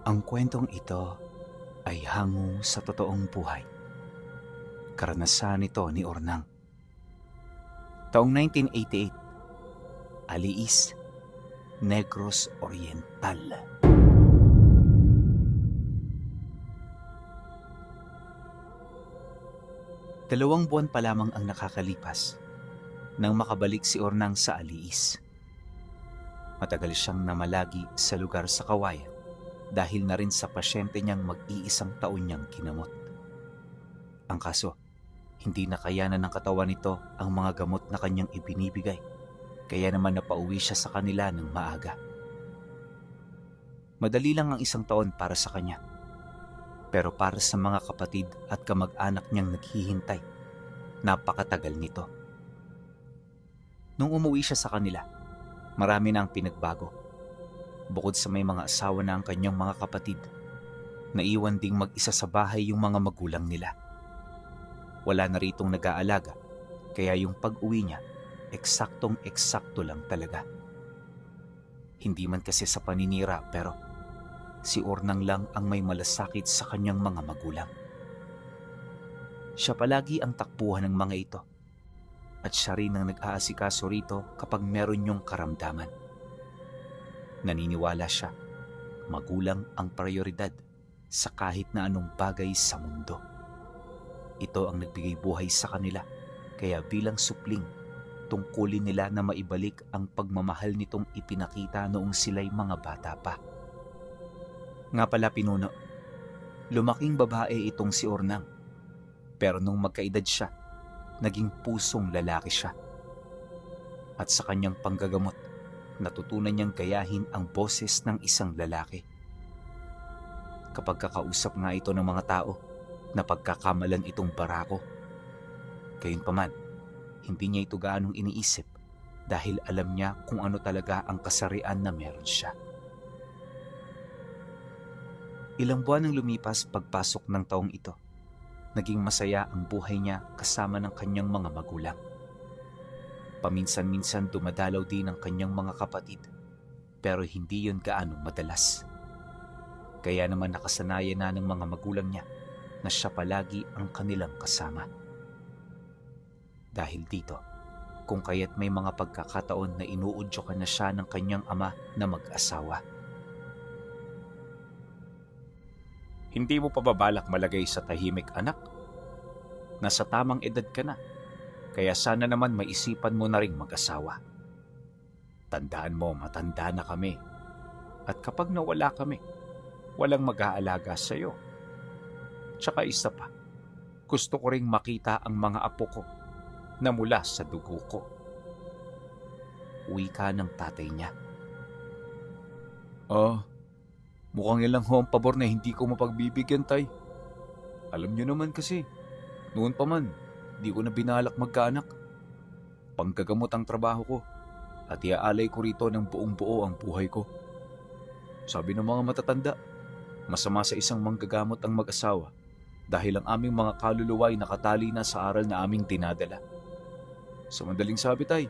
Ang kwentong ito ay hango sa totoong buhay. Karanasan ito ni Ornang. Taong 1988, Aliis, Negros Oriental. Dalawang buwan pa lamang ang nakakalipas nang makabalik si Ornang sa Aliis. Matagal siyang namalagi sa lugar sa Kawayan dahil na rin sa pasyente niyang mag-iisang taon niyang kinamot. Ang kaso, hindi nakayanan ng katawan nito ang mga gamot na kanyang ibinibigay, kaya naman napauwi siya sa kanila ng maaga. Madali lang ang isang taon para sa kanya, pero para sa mga kapatid at kamag-anak niyang naghihintay, napakatagal nito. Nung umuwi siya sa kanila, marami na ang pinagbago. Bukod sa may mga asawa na ang kanyang mga kapatid, naiwan ding mag-isa sa bahay yung mga magulang nila. Wala na ritong nag-aalaga, kaya yung pag-uwi niya, eksaktong-eksakto lang talaga. Hindi man kasi sa paninira, pero si Ornang lang ang may malasakit sa kanyang mga magulang. Siya palagi ang takbuhan ng mga ito, at siya rin ang nag-aasikaso rito kapag meron yung karamdaman. Naniniwala siya, magulang ang prioridad sa kahit na anong bagay sa mundo. Ito ang nagbigay buhay sa kanila, kaya bilang supling, tungkulin nila na maibalik ang pagmamahal nitong ipinakita noong sila'y mga bata pa. Nga pala Pinuno, lumaking babae itong si Ornang, pero nung magkaedad siya, naging pusong lalaki siya. At sa kanyang panggagamot, natutunan niyang gayahin ang boses ng isang lalaki. Kapag kakausap nga ito ng mga tao, napagkakamalan itong barako. Gayunpaman, hindi niya ito gaanong iniisip dahil alam niya kung ano talaga ang kasarian na meron siya. Ilang buwan ang lumipas pagpasok ng taong ito. Naging masaya ang buhay niya kasama ng kanyang mga magulang. Paminsan-minsan dumadalaw din ang kanyang mga kapatid, pero hindi yun gaanong madalas. Kaya naman nakasanayan na ng mga magulang niya na siya palagi ang kanilang kasama. Dahil dito, kung kaya't may mga pagkakataon na inuudyokan na siya ng kanyang ama na mag-asawa. Hindi mo pa ba balak malagay sa tahimik, anak? Nasa tamang edad ka na, kaya sana naman maisipan mo na ring mag-asawa. Tandaan mo, matanda na kami. At kapag nawala kami, walang mag-aalaga sa'yo. Tsaka isa pa, gusto ko ring makita ang mga apo ko na mula sa dugo ko. Wika ng tatay niya. Mukhang ilang ho ang pabor na hindi ko mapagbibigyan, tay. Alam niyo naman kasi, noon pa man, di ko na binalak magkaanak. Panggagamot ang trabaho ko at iaalay ko rito ng buong buo ang buhay ko. Sabi ng mga matatanda, masama sa isang manggagamot ang mag-asawa dahil ang aming mga kaluluwa ay nakatali na sa aral na aming dinadala. Sa madaling sabi, tay,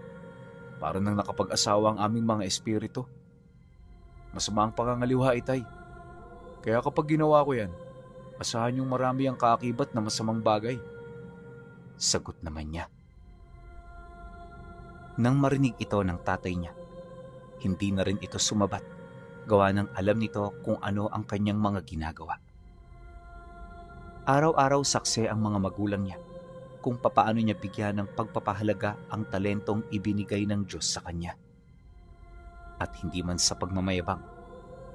para nang nakapag-asawa ang aming mga espiritu. Masama ang pangangaliwa, tay. Kaya kapag ginawa ko yan, asahan yung marami ang kaakibat na masamang bagay. Sagot naman niya. Nang marinig ito ng tatay niya, hindi na rin ito sumabat, gawa ng alam nito kung ano ang kanyang mga ginagawa. Araw-araw saksi ang mga magulang niya kung papaano niya bigyan ng pagpapahalaga ang talentong ibinigay ng Diyos sa kanya. At hindi man sa pagmamayabang,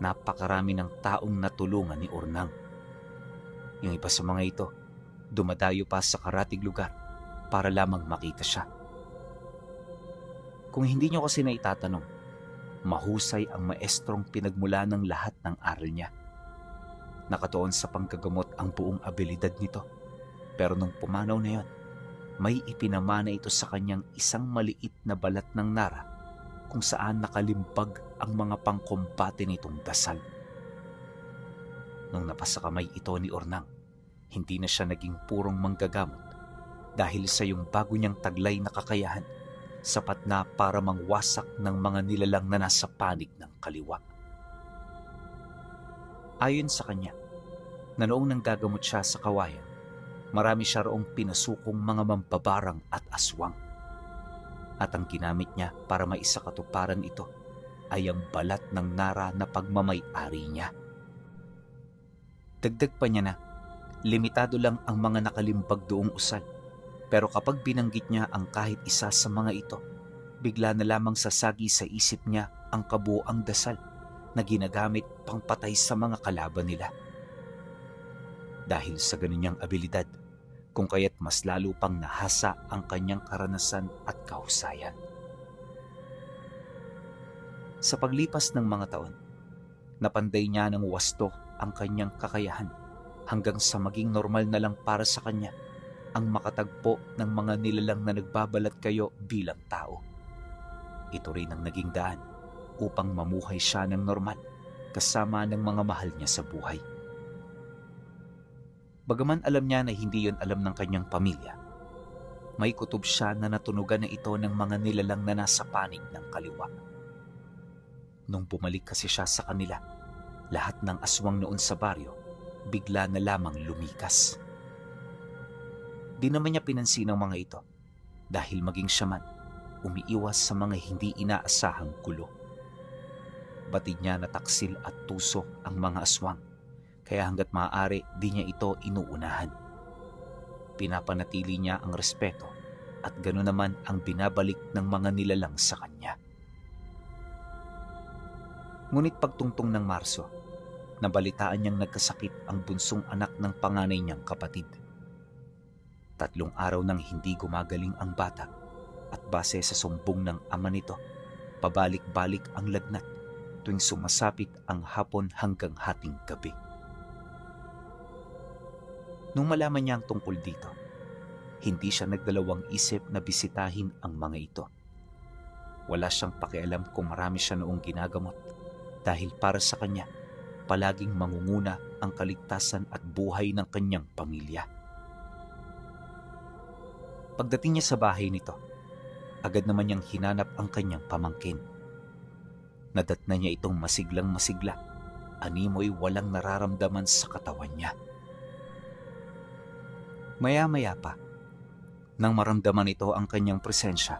napakarami ng taong natulungan ni Ornang. Yung iba sa mga ito, dumadayo pa sa karatig lugar para lamang makita siya. Kung hindi niyo kasi naitatanong, mahusay ang maestrong pinagmula ng lahat ng aral niya. Nakatuon sa panggagamot ang buong abilidad nito, pero nung pumanaw na yon, may ipinamana ito sa kanyang isang maliit na balat ng nara kung saan nakalimbag ang mga pangkombate nitong dasal. Nung napasa kamay ito ni Ornang, hindi na siya naging purong manggagamot dahil sa yung bago niyang taglay na kakayahan, sapat na para mangwasak ng mga nilalang na nasa panig ng kaliwa. Ayon sa kanya, na noong nanggagamot siya sa kawayan, marami siya roong pinasukong mga mambabarang at aswang. At ang ginamit niya para maisakatuparan ito ay ang balat ng Nara na pagmamay-ari niya. Dagdag pa niya na, limitado lang ang mga nakalimbag doong usal, pero kapag binanggit niya ang kahit isa sa mga ito, bigla na lamang sasagi sa isip niya ang kabuoang dasal na ginagamit pangpatay sa mga kalaban nila. Dahil sa ganun niyang abilidad, kung kaya't mas lalo pang nahasa ang kanyang karanasan at kahusayan. Sa paglipas ng mga taon, napanday niya ng wasto ang kanyang kakayahan hanggang sa maging normal na lang para sa kanya ang makatagpo ng mga nilalang na nagbabalat kayo bilang tao. Ito rin ang naging daan upang mamuhay siya ng normal kasama ng mga mahal niya sa buhay. Bagaman alam niya na hindi yon alam ng kanyang pamilya, may kutob siya na natunugan na ito ng mga nilalang na nasa panig ng kaliwa. Nung bumalik kasi siya sa kanila, lahat ng aswang noon sa baryo bigla na lamang lumikas. Di naman niya pinansin ang mga ito dahil maging siya man, umiiwas sa mga hindi inaasahang gulo. Batid niya na taksil at tuso ang mga aswang, kaya hanggat maaari di niya ito inuunahan. Pinapanatili niya ang respeto at gano'n naman ang binabalik ng mga nilalang sa kanya. Ngunit pagtungtong ng Marso, nabalitaan niyang nagkasakit ang bunsong anak ng panganay niyang kapatid. 3 araw nang hindi gumagaling ang bata at base sa sumbong ng ama nito, pabalik-balik ang lagnat tuwing sumasapit ang hapon hanggang hating gabi. Nung malaman niya ang tungkol dito, hindi siya nagdalawang isip na bisitahin ang mga ito. Wala siyang pakialam kung marami siya noong ginagamot dahil para sa kanya, palaging mangunguna ang kaligtasan at buhay ng kanyang pamilya. Pagdating niya sa bahay nito, agad naman niyang hinanap ang kanyang pamangkin. Nadatna niya itong masiglang-masigla, animoy walang nararamdaman sa katawan niya. Maya-maya pa, nang maramdaman ito ang kanyang presensya,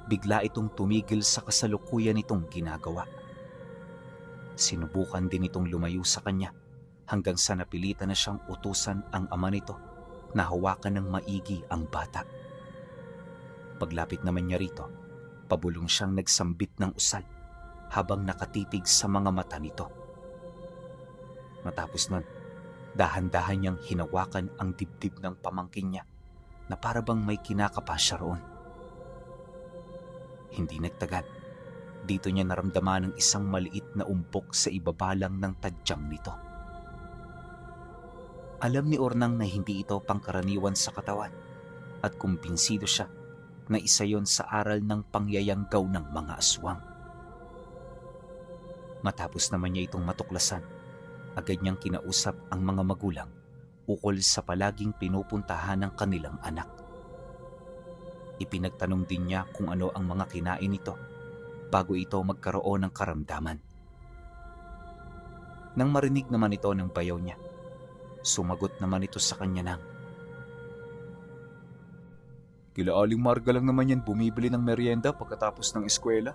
bigla itong tumigil sa kasalukuyan itong ginagawa. Sinubukan din itong lumayo sa kanya hanggang sa napilitan na siyang utusan ang ama nito na hawakan ng maigi ang bata. Paglapit naman niya rito, pabulong siyang nagsambit ng usal habang nakatitig sa mga mata nito. Matapos nun, dahan-dahan niyang hinawakan ang dibdib ng pamangkin niya na para bang may kinakapa siya roon. Hindi nagtagal, dito niya naramdaman ang isang maliit na umpok sa ibabalang ng tadyang nito. Alam ni Ornang na hindi ito pangkaraniwan sa katawan at kumbinsido siya na isa yon sa aral ng pangyayanggaw ng mga aswang. Matapos naman niya itong matuklasan, agad niyang kinausap ang mga magulang ukol sa palaging pinupuntahan ng kanilang anak. Ipinagtanong din niya kung ano ang mga kinain nito bago ito magkaroon ng karamdaman. Nang marinig naman ito ng bayaw niya, sumagot naman ito sa kanya ng, "Kila Aling Marga lang naman yan bumibili ng merienda pagkatapos ng eskwela.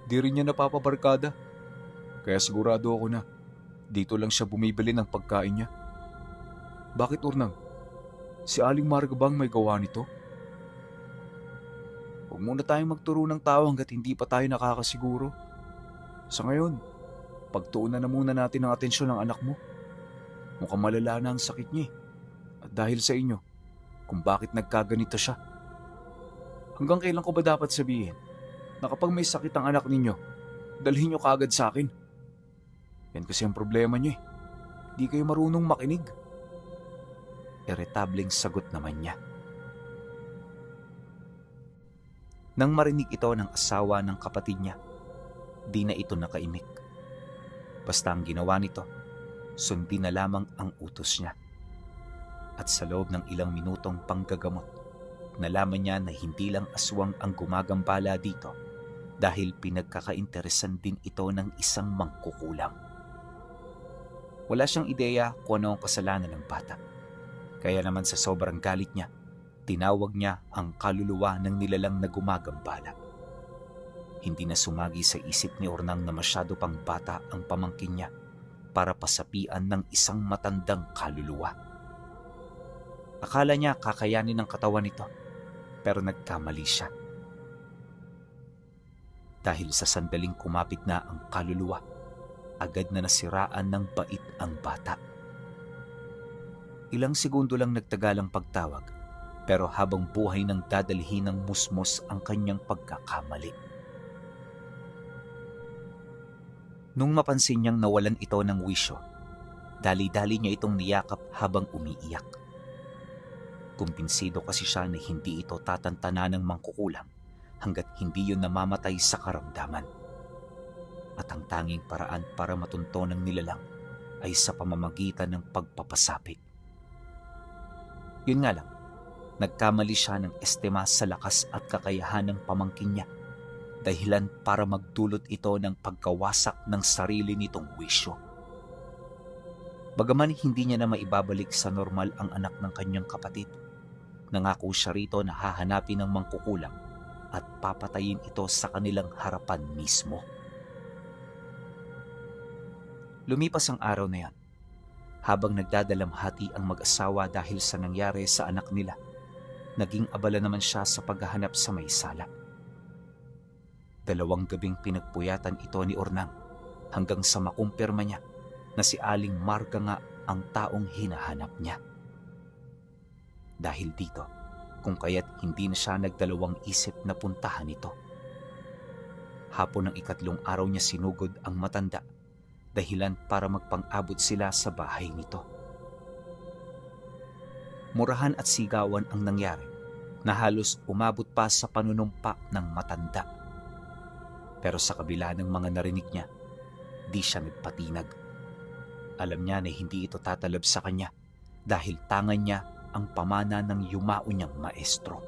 Di rin niya napapabarkada, kaya sigurado ako na dito lang siya bumibili ng pagkain niya. Bakit, Ornang? Si Aling Marga bang may gawa nito? Huwag muna tayong magturo ng tao hanggat hindi pa tayo nakakasiguro. Sa ngayon, pagtuunan na muna natin ang atensyon ng anak mo. Mukhang malala na ang sakit niya at dahil sa inyo, kung bakit nagkaganito siya. Hanggang kailan ko ba dapat sabihin na kapag may sakit ang anak ninyo, dalhin niyo kaagad sa akin? Yan kasi ang problema niyo eh. Di kayo marunong makinig." Irritableng sagot naman niya. Nang marinig ito ng asawa ng kapatid niya, di na ito nakaimik. Basta ang ginawa nito, sundin na lamang ang utos niya. At sa loob ng ilang minutong panggagamot, nalaman niya na hindi lang aswang ang gumagambala dito dahil pinagkakainteresan din ito ng isang mangkukulam. Wala siyang ideya kung ano ang kasalanan ng bata. Kaya naman sa sobrang galit niya, tinawag niya ang kaluluwa ng nilalang na gumagambala. Hindi na sumagi sa isip ni Ornang na masyado pang bata ang pamangkin niya para pasapian ng isang matandang kaluluwa. Akala niya kakayanin ng katawan nito, pero nagkamali siya. Dahil sa sandaling kumapit na ang kaluluwa, agad na nasiraan ng bait ang bata. Ilang segundo lang nagtagal ang pagtawag, pero habang buhay nang dadalhin ng musmos ang kanyang pagkakamali. Nung mapansin niyang nawalan ito ng wisyo, dali-dali niya itong niyakap habang umiiyak. Kumbinsido kasi siya na hindi ito tatantana ng mangkukulam hanggat hindi yun namamatay sa karamdaman. At ang tanging paraan para matunto ng nilalang ay sa pamamagitan ng pagpapasapit. Yun nga lang, nagkamali siya ng estima sa lakas at kakayahan ng pamangkin niya, dahilan para magdulot ito ng pagkawasak ng sarili nitong wisyo. Bagaman hindi niya na maibabalik sa normal ang anak ng kanyang kapatid, nangako siya rito na hahanapin ng mangkukulam at papatayin ito sa kanilang harapan mismo. Lumipas ang araw na yan. Habang nagdadalamhati ang mag-asawa dahil sa nangyari sa anak nila, naging abala naman siya sa paghahanap sa may sala. 2 gabing pinagpuyatan ito ni Ornang hanggang sa makumpirma niya na si Aling Marga nga ang taong hinahanap niya. Dahil dito, kung kaya't hindi na siya nagdalawang isip na puntahan ito. Hapon ng 3 araw niya sinugod ang matanda, dahilan para magpang-abot sila sa bahay nito. Murahan at sigawan ang nangyari na halos umabot pa sa panunumpa ng matanda. Pero sa kabila ng mga narinig niya, di siya nagpatinag. Alam niya na hindi ito tatalab sa kanya dahil tangan niya ang pamana ng yumao niyang maestro.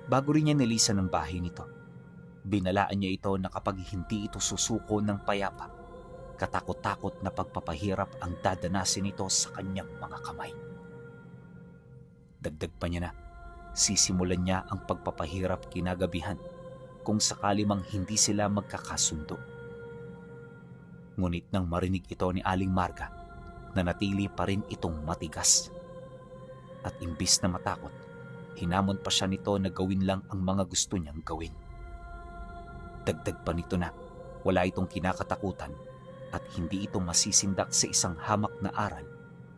Bago rin niya nilisan ang bahay nito, binalaan niya ito na kapag hindi ito susuko ng payapa, katakot-takot na pagpapahirap ang dadanasin nito sa kanyang mga kamay. Dagdag pa niya na, sisimulan niya ang pagpapahirap kinagabihan kung sakali mang hindi sila magkakasundo. Ngunit nang marinig ito ni Aling Marga, nanatili pa rin itong matigas. At imbis na matakot, hinamon pa siya nito na gawin lang ang mga gusto niyang gawin. Dagdag pa nito na wala itong kinakatakutan at hindi ito masisindak sa isang hamak na aral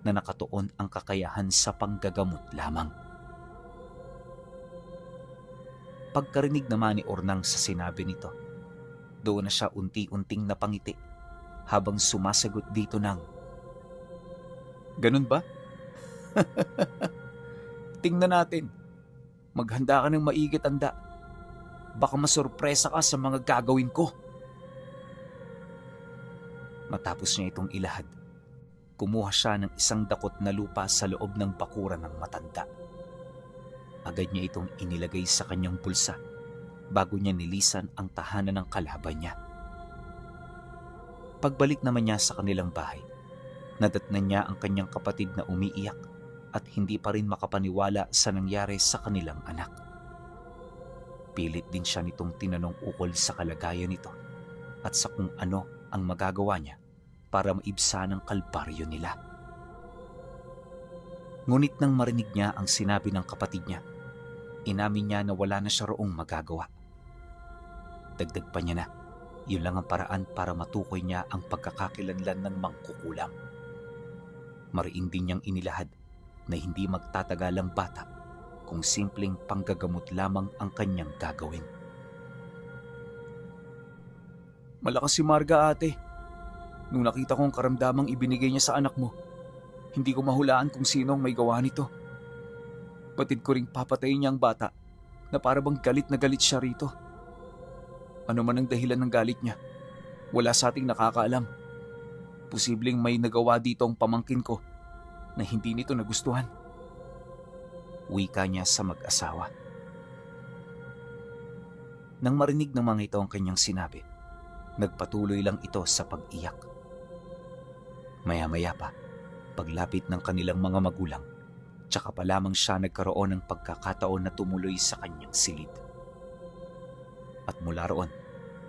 na nakatuon ang kakayahan sa panggagamot lamang. Pagkarinig naman ni Ornang sa sinabi nito, doon na siya unti-unting napangiti habang sumasagot dito ng, "Ganun ba? Tingnan natin. Maghanda ka ng maigit handa. Baka masurpresa ka sa mga gagawin ko." Matapos niya itong ilahad, kumuha siya ng isang dakot na lupa sa loob ng bakuran ng matanda. Agad niya itong inilagay sa kanyang bulsa bago niya nilisan ang tahanan ng kalaban niya. Pagbalik naman niya sa kanilang bahay, nadatnan niya ang kanyang kapatid na umiiyak at hindi pa rin makapaniwala sa nangyari sa kanilang anak. Pilit din siya nitong tinanong ukol sa kalagayan nito at sa kung ano ang magagawa niya para maibsan ang kalbaryo nila. Ngunit nang marinig niya ang sinabi ng kapatid niya, inamin niya na wala na siya roong magagawa. Dagdag pa niya na, yun lang ang paraan para matukoy niya ang pagkakakilanlan ng mangkukulam. Mariin din niyang inilahad na hindi magtatagal ang bata kung simpleng panggagamot lamang ang kanyang gagawin. "Malakas si Marga, ate. Nung nakita kong karamdamang ibinigay niya sa anak mo, hindi ko mahulaan kung sino ang may gawa nito. Batid ko ring papatayin niya ang bata na para bang galit na galit siya rito. Ano man ang dahilan ng galit niya, wala sa ating nakakaalam. Posibleng may nagawa dito ang pamangkin ko na hindi nito nagustuhan." Wika niya sa mag-asawa. Nang marinig ng mga ito ang kanyang sinabi, nagpatuloy lang ito sa pag-iyak. Maya-maya pa, paglapit ng kanilang mga magulang, tsaka pa lamang siya nagkaroon ng pagkakataon na tumuloy sa kanyang silid. At mula roon,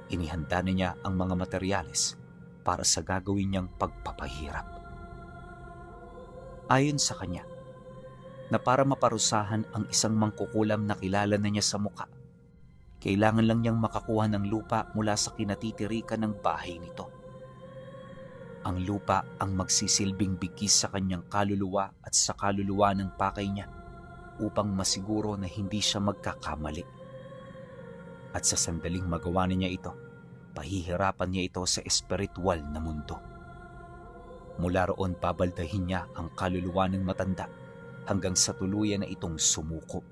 inihanda na niya ang mga materyales para sa gagawin niyang pagpapahirap. Ayon sa kanya, na para maparusahan ang isang mangkukulam na kilala na niya sa muka, kailangan lang niyang makakuha ng lupa mula sa kinatitirikan ng bahay nito. Ang lupa ang magsisilbing bigkis sa kanyang kaluluwa at sa kaluluwa ng pakay niya upang masiguro na hindi siya magkakamali. At sa sandaling magawa niya ito, pahihirapan niya ito sa espiritual na mundo. Mula roon babaldahin niya ang kaluluwa ng matanda hanggang sa tuluyan na itong sumuko.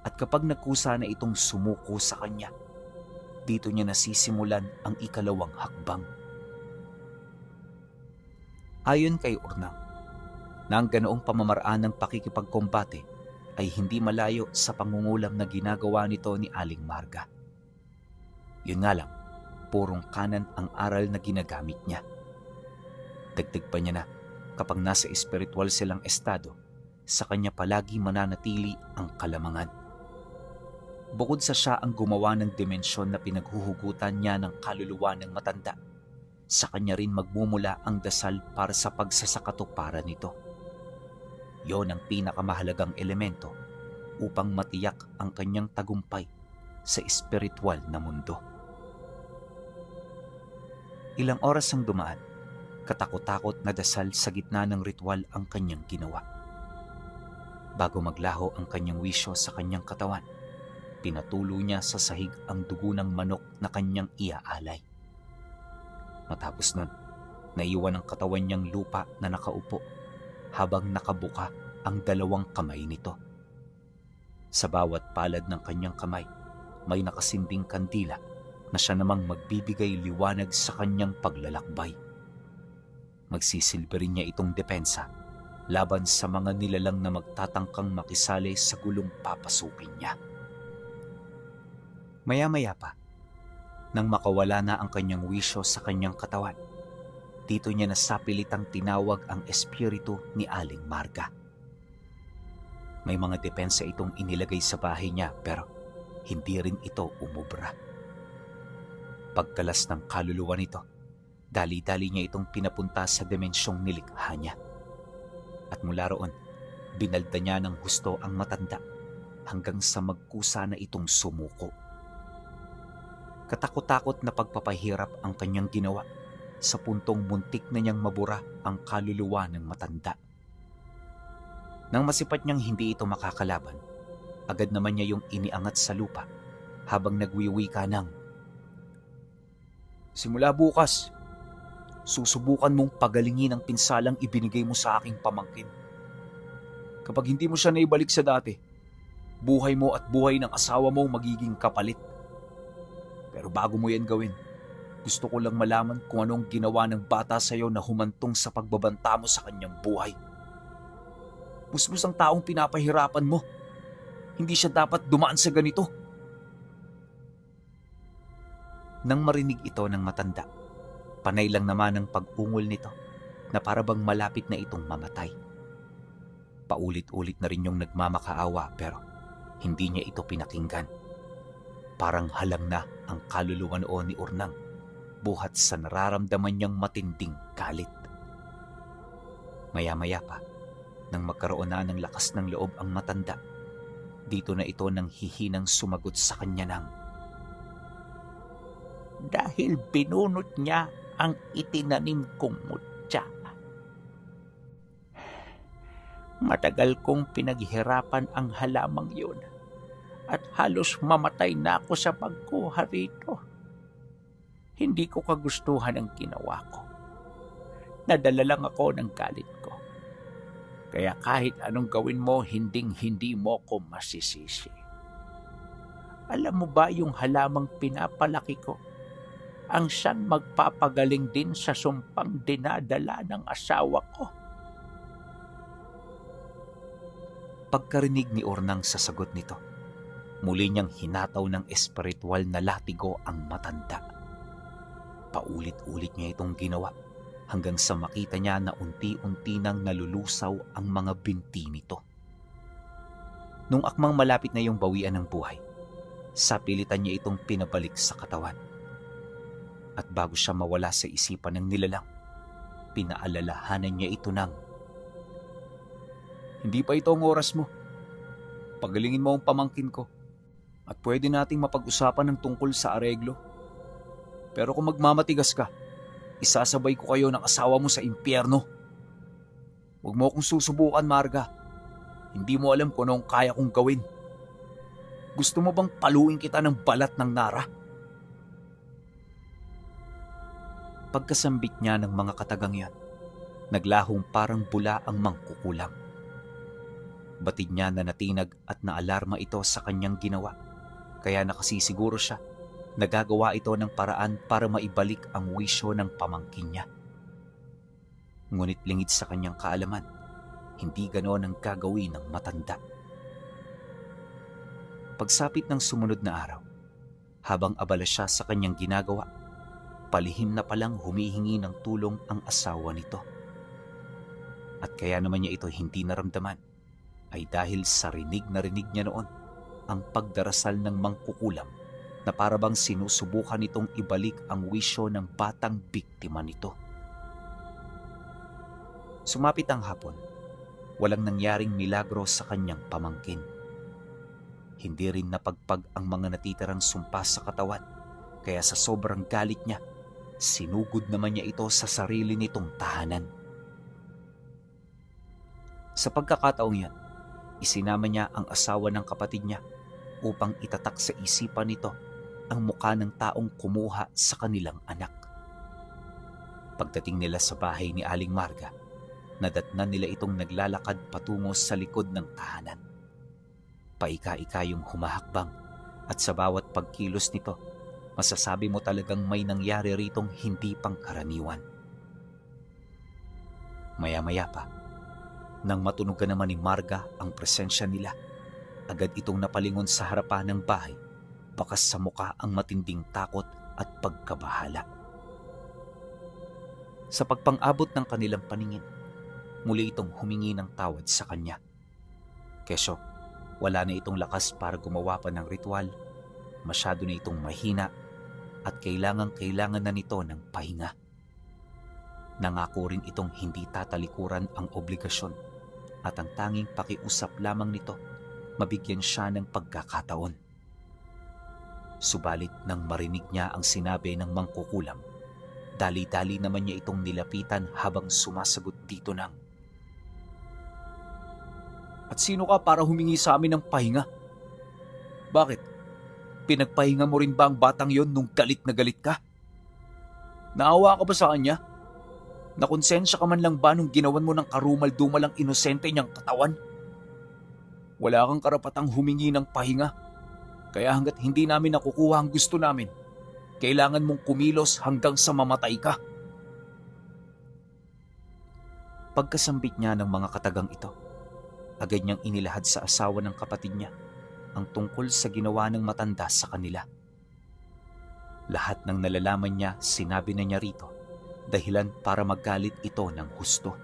At kapag nagkusa na itong sumuko sa kanya, dito niya nasisimulan ang ikalawang hakbang. Ayon kay Urnang, na ang ganoong pamamaraan ng pakikipagkombate ay hindi malayo sa pangungulam na ginagawa nito ni Aling Marga. Yun nga lang, purong kanan ang aral na ginagamit niya. Dagdag pa niya na kapag nasa espiritual silang estado, sa kanya palagi mananatili ang kalamangan. Bukod sa siya ang gumawa ng dimensyon na pinaghuhugutan niya ng kaluluwa ng matanda, sa kanya rin magmumula ang dasal para sa pagsasakatuparan nito. Yon ang pinakamahalagang elemento upang matiyak ang kanyang tagumpay sa espiritual na mundo. Ilang oras ang dumaan, katakot-takot na dasal sa gitna ng ritual ang kanyang ginawa. Bago maglaho ang kanyang wisyo sa kanyang katawan, pinatulo niya sa sahig ang dugo ng manok na kanyang iaalay. Matapos nun, naiwan ang katawan niyang lupa na nakaupo habang nakabuka ang dalawang kamay nito. Sa bawat palad ng kanyang kamay, may nakasinding kandila na siya namang magbibigay liwanag sa kanyang paglalakbay. Magsisilbi rin niya itong depensa laban sa mga nilalang na magtatangkang makisali sa gulong papasukin niya. Maya-maya pa, nang makawala na ang kanyang wisyo sa kanyang katawan, dito niya nasapilitang tinawag ang espiritu ni Aling Marga. May mga depensa itong inilagay sa bahay niya pero hindi rin ito umubra. Pagkalas ng kaluluwa nito, dali-dali niya itong pinapunta sa dimensyong nilikha niya. At mula roon, binalda niya ng husto ang matanda hanggang sa magkusa na itong sumuko. Katakot-takot na pagpapahirap ang kanyang ginawa sa puntong muntik na niyang mabura ang kaluluwa ng matanda. Nang masipat niyang hindi ito makakalaban, agad naman niya yung iniangat sa lupa habang nagwiwika ng, "Simula bukas, susubukan mong pagalingin ang pinsalang ibinigay mo sa aking pamangkin. Kapag hindi mo siya naibalik sa dati, buhay mo at buhay ng asawa mo magiging kapalit. Pero bago mo yan gawin, gusto ko lang malaman kung anong ginawa ng bata sa'yo na humantong sa pagbabanta mo sa kanyang buhay. Busbus ang taong pinapahirapan mo. Hindi siya dapat dumaan sa ganito." Nang marinig ito ng matanda, panay lang naman ang pag-ungol nito na para bang malapit na itong mamatay. Paulit-ulit na rin yung nagmamakaawa pero hindi niya ito pinakinggan. Parang halang na ang kaluluwa noon ni Urnang buhat sa nararamdaman niyang matinding galit. Maya-maya pa, nang magkaroon na ng lakas ng loob ang matanda, dito na ito nang hihinang sumagot sa kanya ng, "Dahil binunot niya ang itinanim kong mutya. Matagal kong pinaghirapan ang halamang yun at halos mamatay na ako sa pagkuha rito. Hindi ko kagustuhan ang ginawa ko. Nadala lang ako ng galit ko. Kaya kahit anong gawin mo, hinding-hindi mo ko masisisi. Alam mo ba yung halamang pinapalaki ko? Ang siyang magpapagaling din sa sumpang dinadala ng asawa ko." Pagkarinig ni Urnang sa sagot nito, muli niyang hinataw ng espiritual na latigo ang matanda. Paulit-ulit niya itong ginawa hanggang sa makita niya na unti-unti nang nalulusaw ang mga binti nito. Nung akmang malapit na yung bawian ng buhay, sapilitan niya itong pinabalik sa katawan. At bago siya mawala sa isipan ng nilalang, pinaalalahanan niya ito ng, "Hindi pa ito ang oras mo. Pagalingin mo ang pamangkin ko at pwede nating mapag-usapan ng tungkol sa areglo. Pero kung magmamatigas ka, isasabay ko kayo ng asawa mo sa impyerno. Huwag mo akong susubukan, Marga. Hindi mo alam kung anong kaya kong gawin. Gusto mo bang paluin kita ng balat ng Nara?" Pagkasambit niya ng mga katagang yan, naglahong parang bula ang mangkukulam. Batid niya na natinag at naalarma ito sa kanyang ginawa, kaya nakasisiguro siya nagagawa ito ng paraan para maibalik ang wisyo ng pamangkin niya. Ngunit lingid sa kanyang kaalaman, hindi ganoon ang gagawin ng matanda. Pagsapit ng sumunod na araw, habang abala siya sa kanyang ginagawa, palihim na palang humihingi ng tulong ang asawa nito. At kaya naman niya ito hindi naramdaman ay dahil sa rinig na rinig niya noon ang pagdarasal ng mangkukulam na parabang sinusubukan nitong ibalik ang wisyo ng batang biktima nito. Sumapit ang hapon, walang nangyaring milagro sa kanyang pamangkin. Hindi rin napagpag ang mga natitirang sumpa sa katawan, kaya sa sobrang galit niya, sinugod naman niya ito sa sarili nitong tahanan. Sa pagkakataong yan, isinama niya ang asawa ng kapatid niya upang itatak sa isipan nito ang mukha ng taong kumuha sa kanilang anak. Pagdating nila sa bahay ni Aling Marga, nadatnan nila itong naglalakad patungo sa likod ng tahanan. Paika-ika yung humahakbang at sa bawat pagkilos nito, masasabi mo talagang may nangyari ritong hindi pangkaraniwan. Maya-maya pa, nang matunog ka naman ni Marga ang presensya nila, agad itong napalingon sa harapan ng bahay, bakas sa muka ang matinding takot at pagkabahala. Sa pagpang-abot ng kanilang paningin, muli itong humingi ng tawad sa kanya. Kesyo, wala na itong lakas para gumawa pa ng ritual, masyado na itong mahina at kailangan na nito ng pahinga. Nangako rin itong hindi tatalikuran ang obligasyon at ang tanging pakiusap lamang nito, mabigyan siya ng pagkakataon. Subalit nang marinig niya ang sinabi ng mangkukulam, dali-dali naman niya itong nilapitan habang sumasagot dito ng, "At sino ka para humingi sa amin ng pahinga? Bakit? Pinagpahinga mo rin ba ang batang yon nung galit na galit ka? Naawa ka ba sa kanya? Nakonsensya ka man lang ba nung ginawan mo ng karumal-dumal ang inosente niyang katawan? Wala kang karapatang humingi ng pahinga, kaya hanggat hindi namin nakukuha ang gusto namin, kailangan mong kumilos hanggang sa mamatay ka." Pagkasambit niya ng mga katagang ito, agad niyang inilahad sa asawa ng kapatid niya ang tungkol sa ginawa ng matanda sa kanila. Lahat ng nalalaman niya, sinabi na niya rito, dahilan para magalit ito ng husto.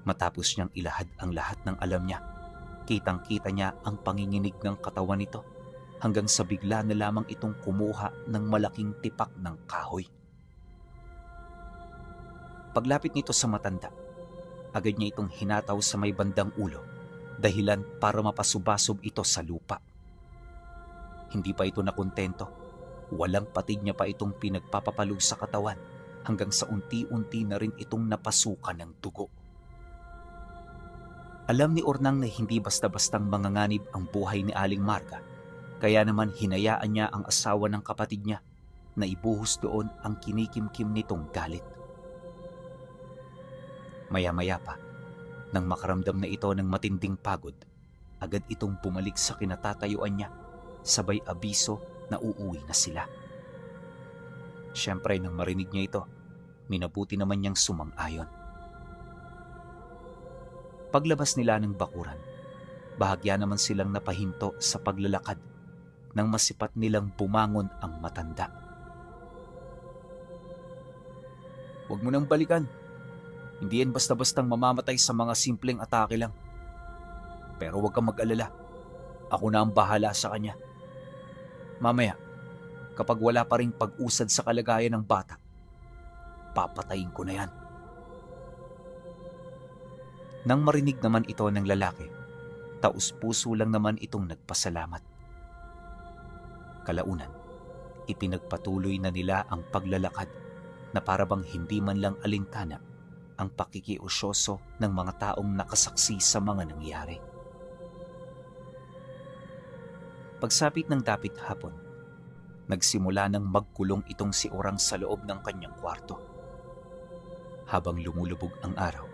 Matapos niyang ilahad ang lahat ng alam niya, kitang-kita niya ang panginginig ng katawan nito hanggang sa bigla na lamang itong kumuha ng malaking tipak ng kahoy. Paglapit nito sa matanda, agad niya itong hinataw sa may bandang ulo, dahilan para mapasubasob ito sa lupa. Hindi pa ito nakontento, walang patig niya pa itong pinagpapapalo sa katawan hanggang sa unti-unti na rin itong napasukan ng dugo. Alam ni Ornang na hindi basta-bastang manganganib ang buhay ni Aling Marga, kaya naman hinayaan niya ang asawa ng kapatid niya na ibuhos doon ang kinikimkim nitong galit. Maya-maya pa, nang makaramdam na ito ng matinding pagod, agad itong bumalik sa kinatatayuan niya, sabay abiso na uuwi na sila. Siyempre nang marinig niya ito, minabuti naman niyang sumang-ayon. Paglabas nila ng bakuran, bahagya naman silang napahinto sa paglalakad nang masipat nilang bumangon ang matanda. Huwag mo nang balikan. Hindi yan basta-bastang mamamatay sa mga simpleng atake lang. Pero huwag kang mag-alala. Ako na ang bahala sa kanya. Mamaya, kapag wala pa ring pag-usad sa kalagayan ng bata, papatayin ko na yan. Nang marinig naman ito ng lalaki, taus-puso lang naman itong nagpasalamat. Kalaunan, ipinagpatuloy na nila ang paglalakad na parabang hindi man lang alintana ang pakikiusyoso ng mga taong nakasaksi sa mga nangyari. Pagsapit ng dapit hapon, nagsimula ng magkulong itong si Orang sa loob ng kanyang kwarto. Habang lumulubog ang araw,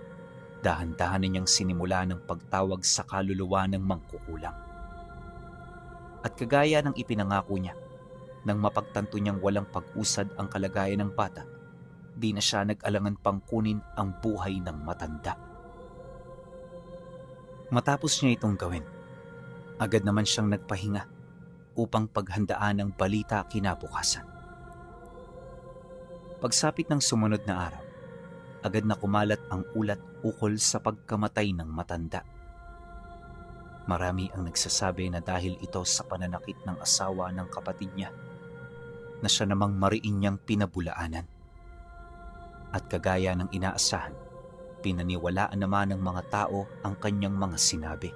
dahan-dahan na niyang sinimula ng pagtawag sa kaluluwa ng mangkukulam. At kagaya ng ipinangako niya, nang mapagtanto niyang walang pag-usad ang kalagayan ng bata, di na siya nag-alangan pang kunin ang buhay ng matanda. Matapos niya itong gawin, agad naman siyang nagpahinga upang paghandaan ang balita kinabukasan. Pagsapit ng sumunod na araw, agad na kumalat ang ulat ukol sa pagkamatay ng matanda. Marami ang nagsasabi na dahil ito sa pananakit ng asawa ng kapatid niya, na siya namang mariin niyang pinabulaanan. At kagaya ng inaasahan, pinaniwalaan naman ng mga tao ang kanyang mga sinabi.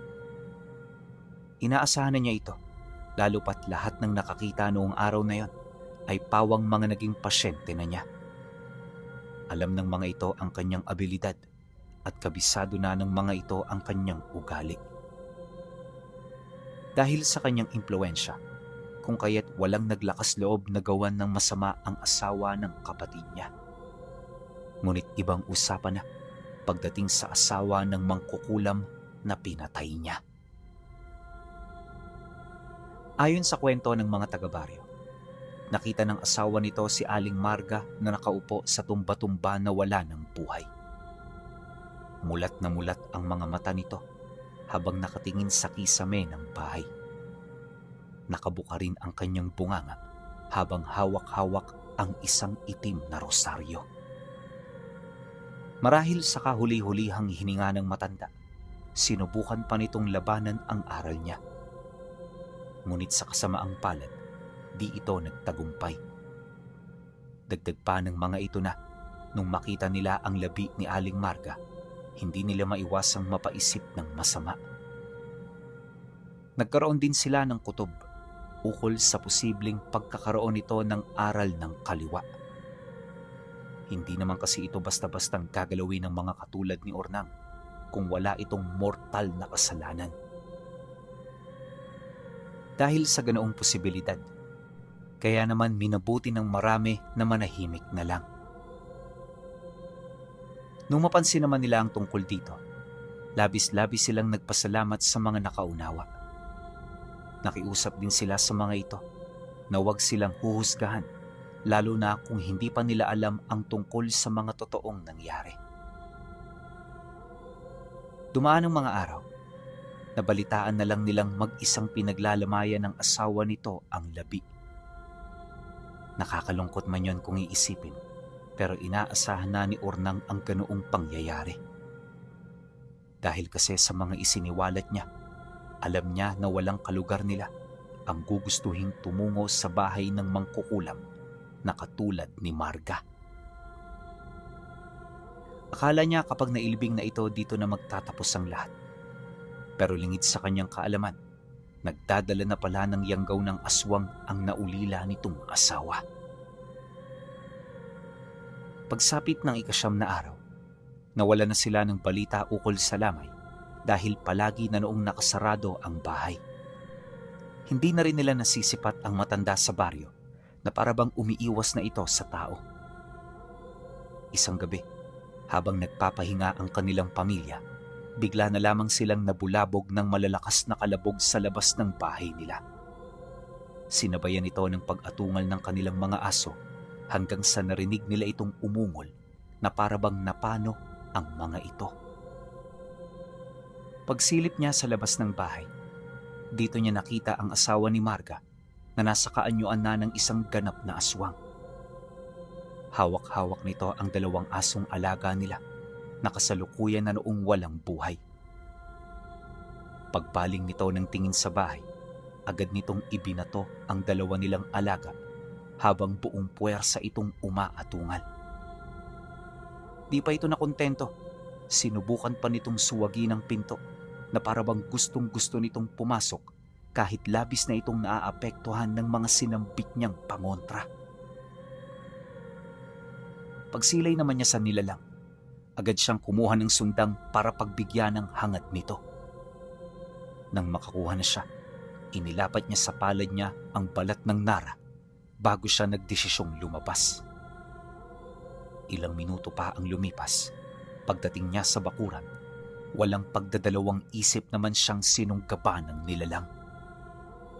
Inaasahan na niya ito, lalo pat lahat ng nakakita noong araw na yon ay pawang mga naging pasyente na niya. Alam ng mga ito ang kanyang abilidad at kabisado na ng mga ito ang kanyang ugali. Dahil sa kanyang impluwensya, kung kaya't walang naglakas loob na gawan ng masama ang asawa ng kapatid niya. Ngunit ibang usapan na pagdating sa asawa ng mangkukulam na pinatay niya. Ayon sa kwento ng mga taga-baryo, nakita ng asawa nito si Aling Marga na nakaupo sa tumba-tumba na wala ng buhay. Mulat na mulat ang mga mata nito habang nakatingin sa kisame ng bahay. Nakabuka rin ang kanyang bunganga habang hawak-hawak ang isang itim na rosaryo. Marahil sa kahuli-hulihang hininga ng matanda, sinubukan pa nitong labanan ang aral niya. Ngunit sa kasamaang palad, di ito nagtagumpay. Dagdag pa ng mga ito na, nung makita nila ang labi ni Aling Marga, hindi nila maiwasang mapaisip ng masama. Nagkaroon din sila ng kutob ukol sa posibleng pagkakaroon nito ng aral ng kaliwa. Hindi naman kasi ito basta-bastang gagalawin ng mga katulad ni Ornang kung wala itong mortal na kasalanan. Dahil sa ganoong posibilidad, kaya naman minabuti ng marami na manahimik na lang. Nung mapansin naman nila ang tungkol dito, labis-labis silang nagpasalamat sa mga nakaunawa. Nakiusap din sila sa mga ito na huwag silang huhusgahan, lalo na kung hindi pa nila alam ang tungkol sa mga totoong nangyari. Dumaan ang mga araw, nabalitaan na lang nilang mag-isang pinaglalamayan ng asawa nito ang labi. Nakakalungkot man yon kung iisipin, pero inaasahan na ni Ornang ang ganoong pangyayari. Dahil kasi sa mga isiniwalat niya, alam niya na walang kalugar nila ang gugustuhing tumungo sa bahay ng mangkukulam na katulad ni Marga. Akala niya kapag nailibing na ito dito na magtatapos ang lahat. Pero lingid sa kanyang kaalaman, nagdadala na pala ng yanggaw ng aswang ang naulila nitong asawa. Pagsapit ng ika-9 na araw, nawala na sila ng balita ukol sa lamay dahil palagi na noong nakasarado ang bahay. Hindi na rin nila nasisipat ang matanda sa baryo na parabang umiiwas na ito sa tao. Isang gabi, habang nagpapahinga ang kanilang pamilya, bigla na lamang silang nabulabog ng malalakas na kalabog sa labas ng bahay nila. Sinabayan ito ng pag-atungal ng kanilang mga aso hanggang sa narinig nila itong umungol na parabang napano ang mga ito. Pagsilip niya sa labas ng bahay, dito niya nakita ang asawa ni Marga na nasa kaanyuan na ng isang ganap na aswang. Hawak-hawak nito ang dalawang asong alaga nila na kasalukuyan na noong walang buhay. Pagbaling nito ng tingin sa bahay, agad nitong ibinato ang dalawa nilang alaga habang buong puwersa itong umaatungal. Di pa ito nakontento. Sinubukan pa nitong suwagi ng pinto na parabang gustong-gusto nitong pumasok kahit labis na itong naaapektuhan ng mga sinambit niyang pangontra. Pagsilay naman niya sa nilalang, agad siyang kumuha ng sundang para pagbigyan ng hangad nito. Nang makakuha na siya, inilapat niya sa palad niya ang balat ng Nara bago siya nagdesisyong lumabas. Ilang minuto pa ang lumipas. Pagdating niya sa bakuran, walang pagdadalawang isip naman siyang sinunggaban ng nilalang.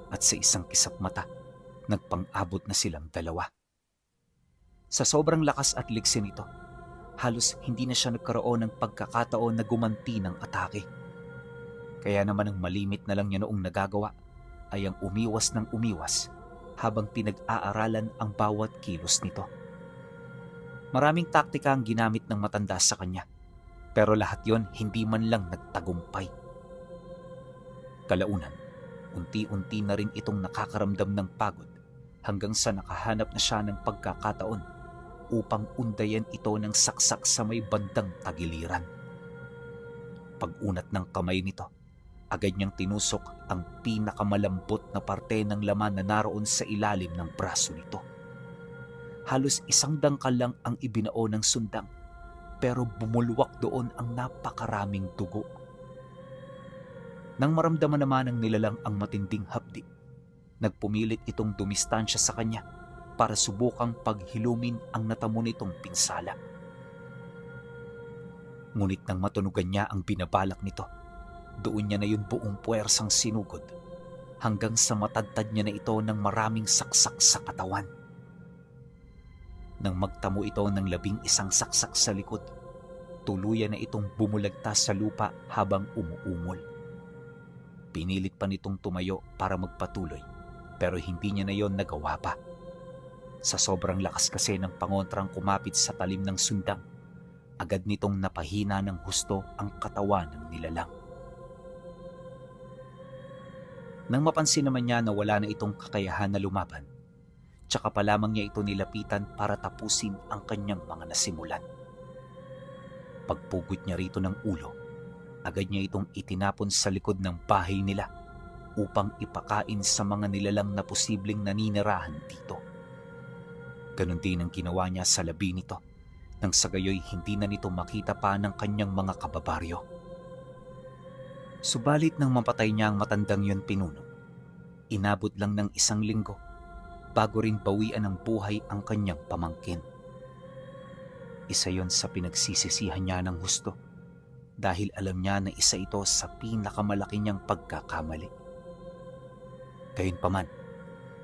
At sa isang kisap mata, nagpang-abot na silang dalawa. Sa sobrang lakas at liksi nito, halos hindi na siya nagkaroon ng pagkakataon na gumanti ng atake. Kaya naman ang malimit na lang niya noong nagagawa ay ang umiwas ng umiwas habang pinag-aaralan ang bawat kilos nito. Maraming taktika ang ginamit ng matanda sa kanya, pero lahat yon hindi man lang nagtagumpay. Kalaunan, unti-unti na rin itong nakakaramdam ng pagod hanggang sa nakahanap na siya ng pagkakataon upang undayan ito ng saksak sa may bandang tagiliran. Pag-unat ng kamay nito, agad niyang tinusok ang pinakamalambot na parte ng laman na naroon sa ilalim ng braso nito. Halos isang dangkal lang ang ibinao ng sundang, pero bumulwak doon ang napakaraming dugo. Nang maramdaman naman ng nilalang ang matinding hapdi, nagpumilit itong dumistansya sa kanya para subukang paghilumin ang natamo nitong pinsala. Ngunit nang matunugan niya ang binabalak nito, doon niya na yun buong puwersang sinugod hanggang sa matadtad niya na ito ng maraming saksak sa katawan. Nang magtamo ito ng 11 saksak sa likod, tuluyan na itong bumulagtas sa lupa habang umuungol. Pinilit pa nitong tumayo para magpatuloy, pero hindi niya na yon nagawa pa. Sa sobrang lakas kasi ng pangontrang kumapit sa talim ng sundang, agad nitong napahina ng husto ang katawan ng nilalang. Nang mapansin naman niya na wala na itong kakayahan na lumaban, tsaka pa lamang niya ito nilapitan para tapusin ang kanyang mga nasimulan. Pagpugot niya rito ng ulo, agad niya itong itinapon sa likod ng bahay nila upang ipakain sa mga nilalang na posibleng naninirahan dito. Ganon din ang ginawa niya sa labi nito, nang sa gayoy hindi na nito makita pa ng kanyang mga kababaryo. Subalit nang mapatay niya ang matandang yun pinuno, inabot lang ng 1 linggo bago rin bawian ng buhay ang kanyang pamangkin. Isa yon sa pinagsisisihan niya ng husto dahil alam niya na isa ito sa pinakamalaki niyang pagkakamali. Gayunpaman,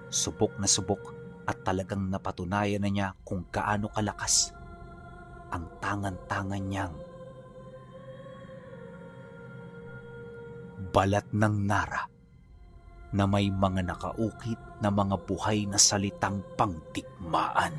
subok na subok at talagang napatunayan na niya kung gaano kalakas ang tangan-tangan niyang balat ng Nara na may mga nakaukit na mga buhay na salitang pangdigmaan.